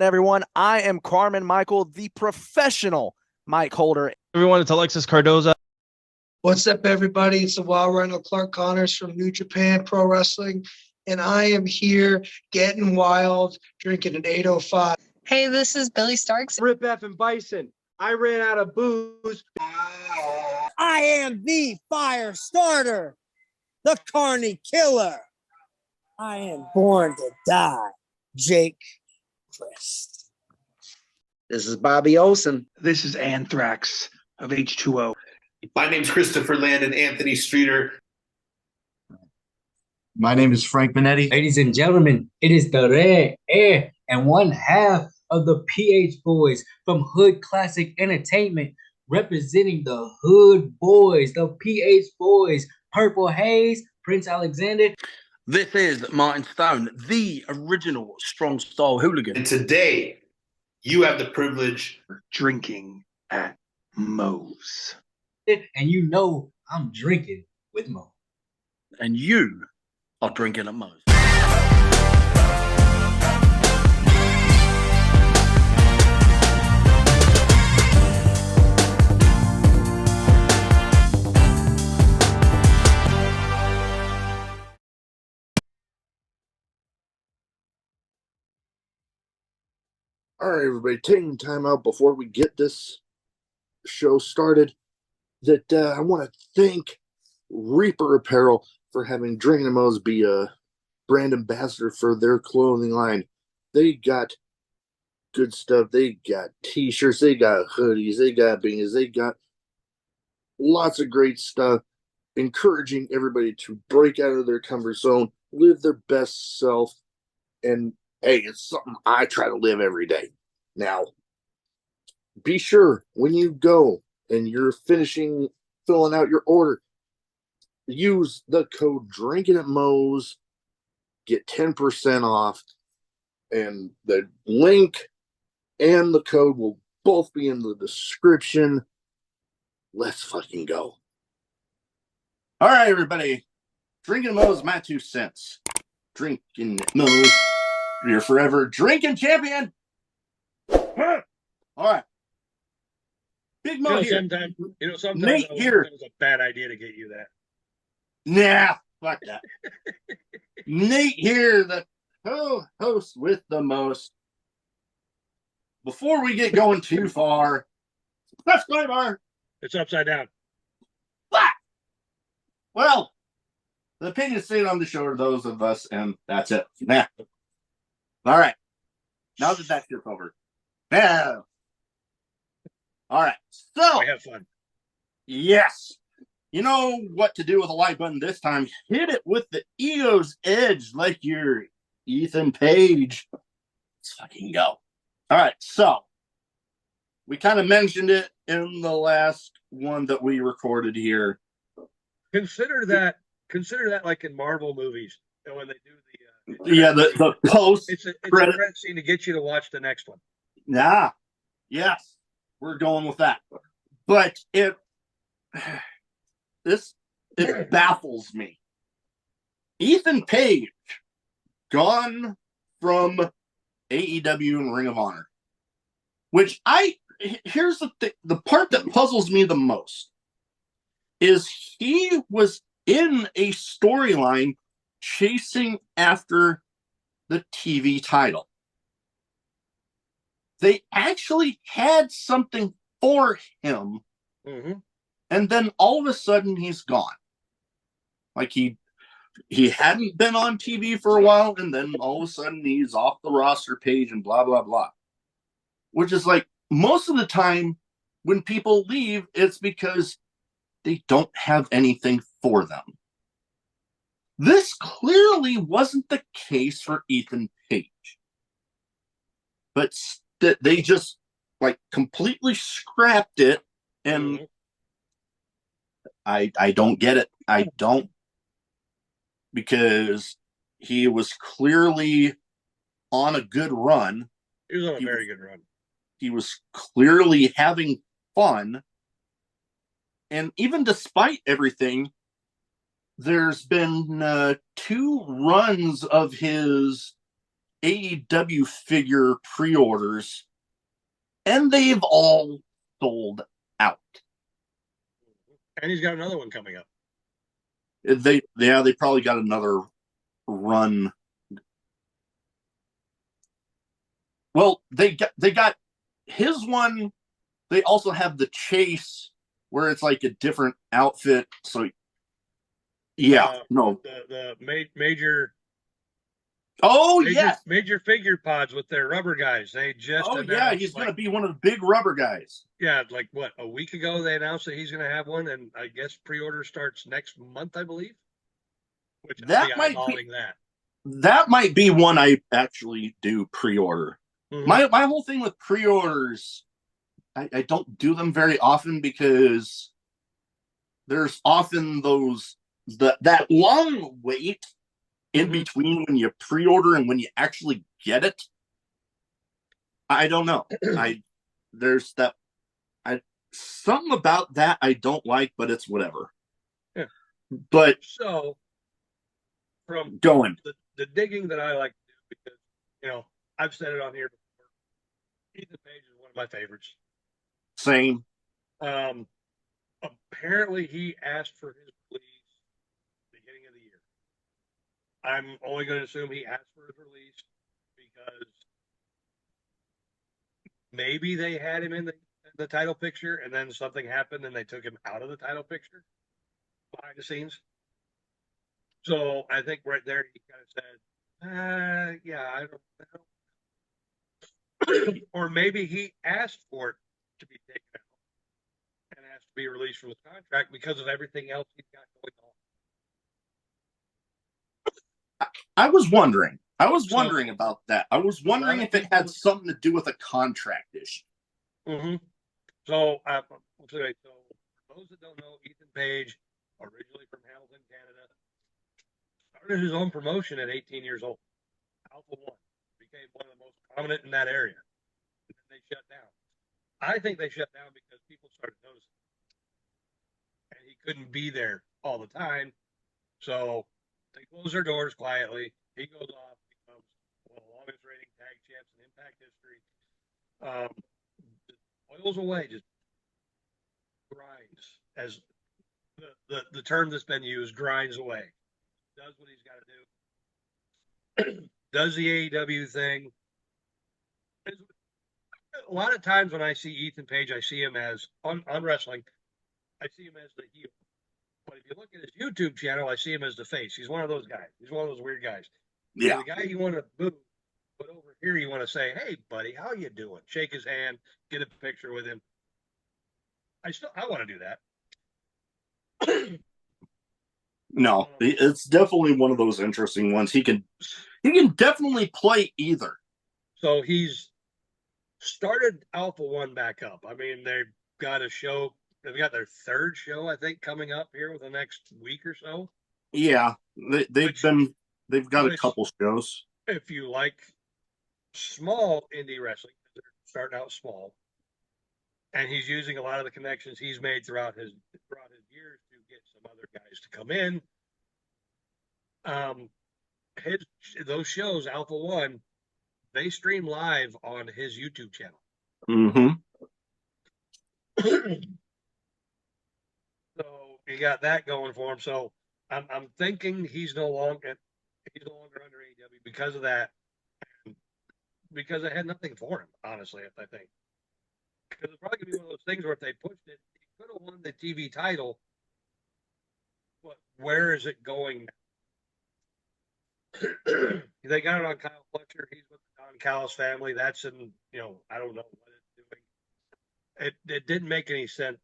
Everyone, I am Carmen Michael, the professional mic holder. Everyone, it's Alexis Cardoza. What's up, everybody? It's the Wild Rhino Clark Connors from New Japan Pro Wrestling, and I am here getting wild, drinking an 805. Hey, this is Billy Starks. Rip F and Bison. I ran out of booze. I am the fire starter, the Carney Killer. I am born to die, Jake Crest. This is Bobby Olson. This is Anthrax of H2O. My name's Christopher Landon, Anthony Streeter. My name is Frank Minetti. Ladies and gentlemen, it is the Red Air and one half of the PH Boys from Hood Classic Entertainment, representing the Hood Boys, the PH Boys, Purple Haze, Prince Alexander. This is Martin Stone, the original Strong Style Hooligan. And today, you have the privilege of drinking at Moe's. And you know I'm drinking with Mo. And you are drinking at Moe's. All right, everybody, taking time out before we get this show started. I want to thank Reaper Apparel for having Drinkin' at Moe's be a brand ambassador for their clothing line. They got good stuff. They got t-shirts. They got hoodies. They got beanies. They got lots of great stuff, encouraging everybody to break out of their comfort zone, live their best self, and hey, it's something I try to live every day. Now, be sure when you go and you're filling out your order, use the code Drinkin' at Moe's, get 10% off, and the link and the code will both be in the description. Let's fucking go. All right, everybody. Drinkin' at Moe's, my 2 cents. Drinkin' at Moe's, your forever drinking champion. All right. Big Mo here. Sometimes Nate here. It was a bad idea to get you that. Nah, fuck that. Nate here, the co-host with the most. Before we get going too far, disclaimer. It's upside down. What? Well, the opinions stated on the show are those of us, and that's it. Nah. All right. Now that that's over. Yeah. All right. So, have fun. Yes. You know what to do with a like button this time. Hit it with the Ego's Edge like you're Ethan Page. Let's fucking go. All right. So, we kind of mentioned it in the last one that we recorded here. Consider that like in Marvel movies, when they do the post. It's a credit scene to get you to watch the next one. Nah. Yes. We're going with that. But it baffles me. Ethan Page gone from AEW and Ring of Honor. Which here's the part that puzzles me the most is he was in a storyline chasing after the TV title. They actually had something for him, and then all of a sudden he's gone. Like he hadn't been on TV for a while, and then all of a sudden he's off the roster page and blah, blah, blah. Which is like, most of the time when people leave, it's because they don't have anything for them. This clearly wasn't the case for Ethan Page. But they just like completely scrapped it, and I don't get it. I don't, because he was clearly on a good run. He was on a very good run. He was clearly having fun, and even despite everything, there's been 2 runs of his AEW figure pre-orders, and they've all sold out. And he's got another one coming up. They probably got another run. Well, they got his one. They also have the Chase, where it's like a different outfit. So, yeah, no, the major. Oh yes, major figure pods with their rubber guys. They just he's going to be one of the big rubber guys. Yeah, like what, a week ago they announced that he's going to have one, and I guess pre-order starts next month, I believe. Which that might be one I actually do pre-order. Mm-hmm. My whole thing with pre-orders, I don't do them very often because there's often that long wait in between when you pre-order and when you actually get it. I don't know. There's something about that I don't like, but it's whatever. Yeah. But so from the digging that I like to do, because I've said it on here before, Ethan Page is one of my favorites. Same. Apparently he asked for his release beginning of the year. I'm only going to assume he asked for his release because maybe they had him in the title picture and then something happened and they took him out of the title picture behind the scenes. So I think right there he kind of said, yeah, I don't. Or maybe he asked for it to be taken out and asked to be released from his contract because of everything else he's got going on. I was wondering about that. I was wondering if it had something to do with a contract issue. Mm-hmm. So, so for those that don't know, Ethan Page, originally from Hamilton, Canada, started his own promotion at 18 years old. Alpha One became one of the most prominent in that area. And then they shut down. I think they shut down because people started noticing. And he couldn't be there all the time. So they closed their doors quietly. He goes off, becomes one of the longest reigning tag champs in Impact history. Oils away, just grinds, as the term that's been used, grinds away. Does what he's got to do. Does the AEW thing. A lot of times when I see Ethan Page, I see him as, on wrestling, I see him as the heel. But if you look at his YouTube channel, I see him as the face. He's one of those guys. He's one of those weird guys. Yeah. The guy you want to boo, but over here you want to say, hey, buddy, how you doing? Shake his hand, get a picture with him. I want to do that. No, it's definitely one of those interesting ones. He can definitely play either. So he's started Alpha One back up. I mean, they've got a show. They've got their third show, I think, coming up here within the next week or so. Yeah, they've got a couple shows. If you like small indie wrestling, they're starting out small, and he's using a lot of the connections he's made throughout his years to get some other guys to come in. Those shows, Alpha One, they stream live on his YouTube channel. Mm-hmm. So you got that going for him. So I'm thinking he's no longer under AEW because of that, because I had nothing for him, honestly. I think because it's probably gonna be one of those things where if they pushed it, he could have won the TV title, but where is it going now? They got it on Kyle Fletcher. He's with the Don Callis family. That's in, I don't know what it's doing. It didn't make any sense,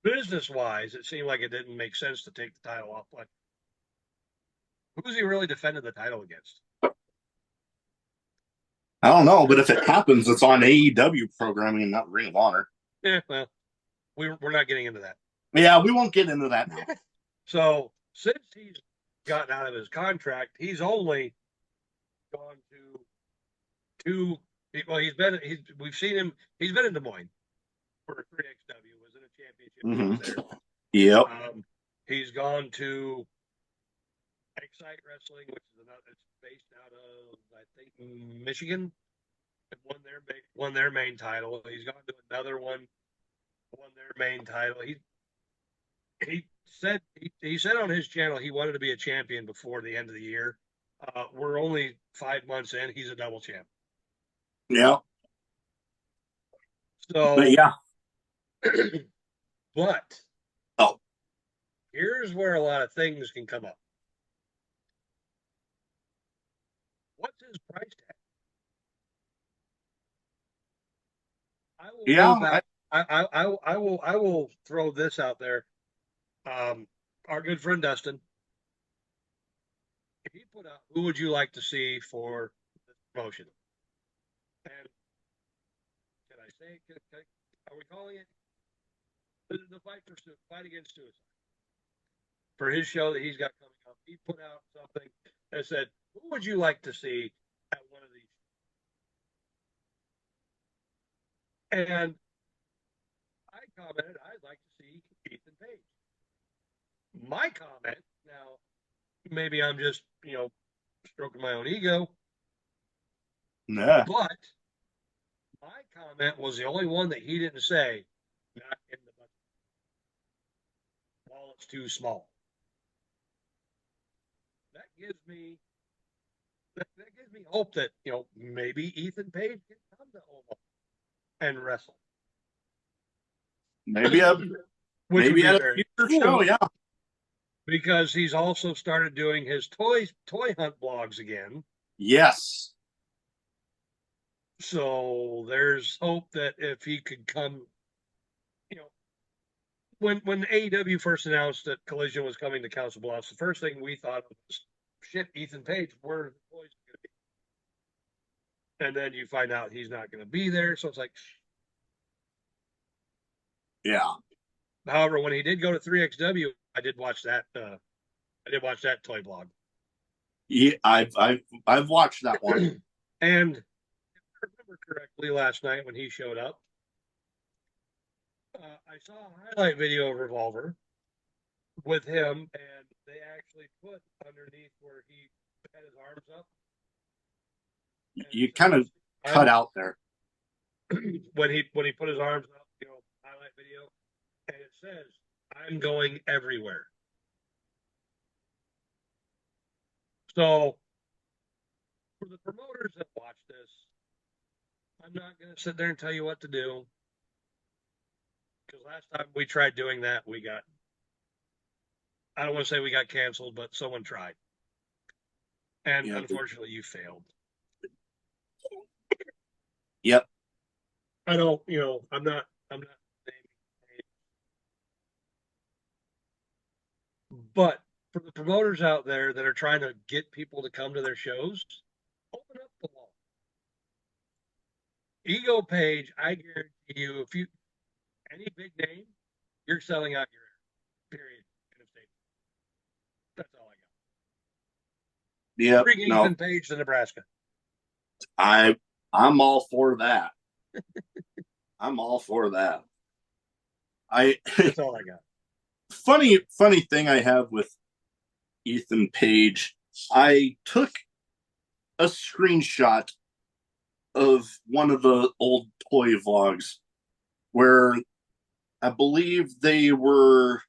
business wise. It seemed like it didn't make sense to take the title off Fletcher. Who's he really defended the title against? I don't know, but if it happens, it's on AEW programming and not Ring of Honor. Yeah, well, we're not getting into that. Yeah, we won't get into that now. So since he's gotten out of his contract, he's only gone to two. Well, we've seen him. He's been in Des Moines for 3XW. Was in a championship. Mm-hmm. Yep. He's gone to Excite Wrestling, which is another, it's based out of, I think, Michigan. Won their main title. He's gone to another one, won their main title. He said on his channel he wanted to be a champion before the end of the year. We're only 5 months in. He's a double champ. Yeah. So, But yeah. But oh, here's where a lot of things can come up. What's his price tag? I will throw this out there. Our good friend Dustin, he put out, who would you like to see for this promotion? And can I say, are we calling it the fight against suicide? For his show that he's got coming up, he put out something that said, who would you like to see at one of these? And I commented, I'd like to see Ethan Page. My comment, now, maybe I'm just, stroking my own ego. Nah. But my comment was the only one that he didn't say, not in the budget. Well, it's too small. That gives me hope that, maybe Ethan Page can come to Omaha and wrestle. Maybe at a future show, yeah. Because he's also started doing his toy hunt blogs again. Yes. So there's hope that if he could come, when AEW first announced that Collision was coming to Council Bluffs, the first thing we thought of was, shit, Ethan Page, where are the toys going to be? And then you find out he's not going to be there. So it's like, yeah. However, when he did go to 3XW, I did watch that. I did watch that toy blog. Yeah, I've watched that one. And if I remember correctly, last night when he showed up, I saw a highlight video of Revolver with him, and they actually put underneath where he had his arms up. You kind of cut out there when he put his arms up, highlight video, and it says, "I'm going everywhere." So, for the promoters that watch this, I'm not going to sit there and tell you what to do. Because last time we tried doing that, I don't want to say we got canceled, but someone tried. And unfortunately, you failed. Yep. I don't, I'm not naming names. But for the promoters out there that are trying to get people to come to their shows, open up the wall. Ego Page, I guarantee you, if you any big name, you're selling out your period. That's all I got. Yeah. Bring Ethan Page to Nebraska. I'm all for that. I'm all for that. That's all I got. Funny thing I have with Ethan Page, I took a screenshot of one of the old toy vlogs where I believe it was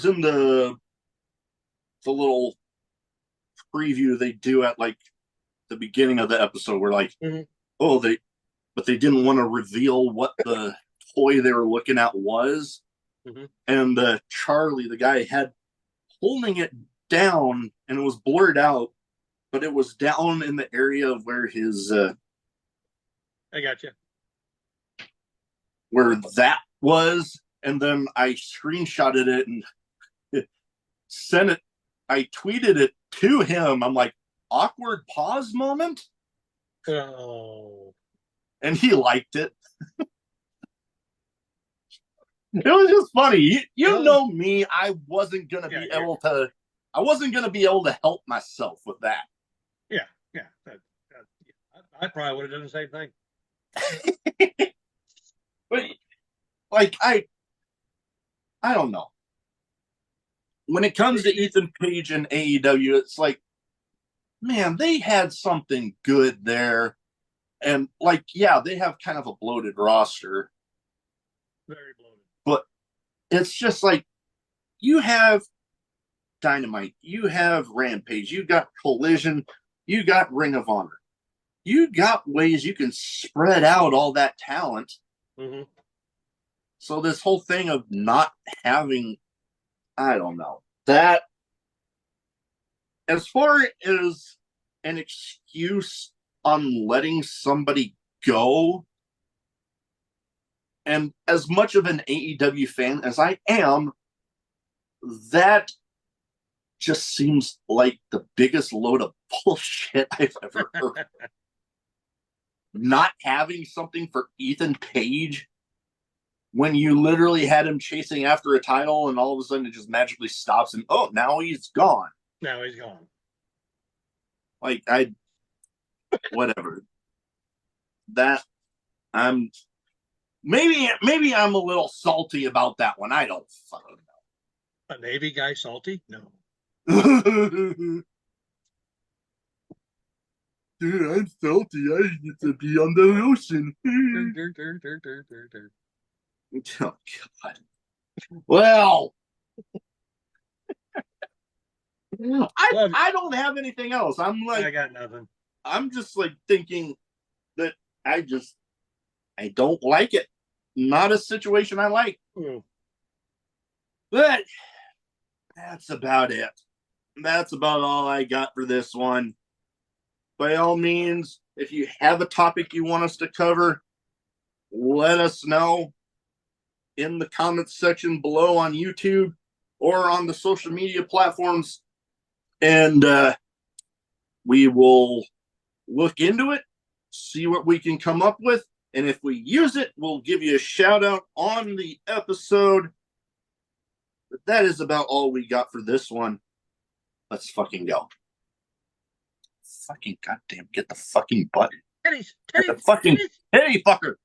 in the little preview they do at like the beginning of the episode where like, but they didn't want to reveal what the toy they were looking at was. Mm-hmm. And Charlie, the guy, had holding it down and it was blurred out, but it was down in the area of where his I got you. Where that was, and then I screenshotted it and sent it. I tweeted it to him. I'm like, awkward pause moment. Oh. And he liked it. It was just funny. You know me. I wasn't gonna be able to. I wasn't gonna be able to help myself with that. Yeah. I probably would have done the same thing. But like I don't know. when it comes to Ethan Page and AEW, it's like, man, they had something good there. And like, yeah, they have kind of a bloated roster. Very bloated. But it's just like, you have Dynamite, you have Rampage, you got Collision, you got Ring of Honor. You got ways you can spread out all that talent. Mm-hmm. So this whole thing of not having, I don't know, that as far as an excuse on letting somebody go, and as much of an AEW fan as I am, that just seems like the biggest load of bullshit I've ever heard. Not having something for Ethan Page when you literally had him chasing after a title and all of a sudden it just magically stops and oh, now he's gone. Now he's gone. Like, whatever. That, maybe I'm a little salty about that one. I don't fucking know. A Navy guy salty? No. Dude, I'm salty. I need to be on the ocean. Oh, God. Well, I don't have anything else. I'm like, I got nothing. I'm just like thinking that I don't like it. Not a situation I like. But that's about it. That's about all I got for this one. By all means, if you have a topic you want us to cover, let us know in the comments section below on YouTube or on the social media platforms. And we will look into it, see what we can come up with. And if we use it, we'll give you a shout out on the episode. But that is about all we got for this one. Let's fucking go. Fucking goddamn, get the fucking button. Teddy's, Get the fucking, hey, fucker.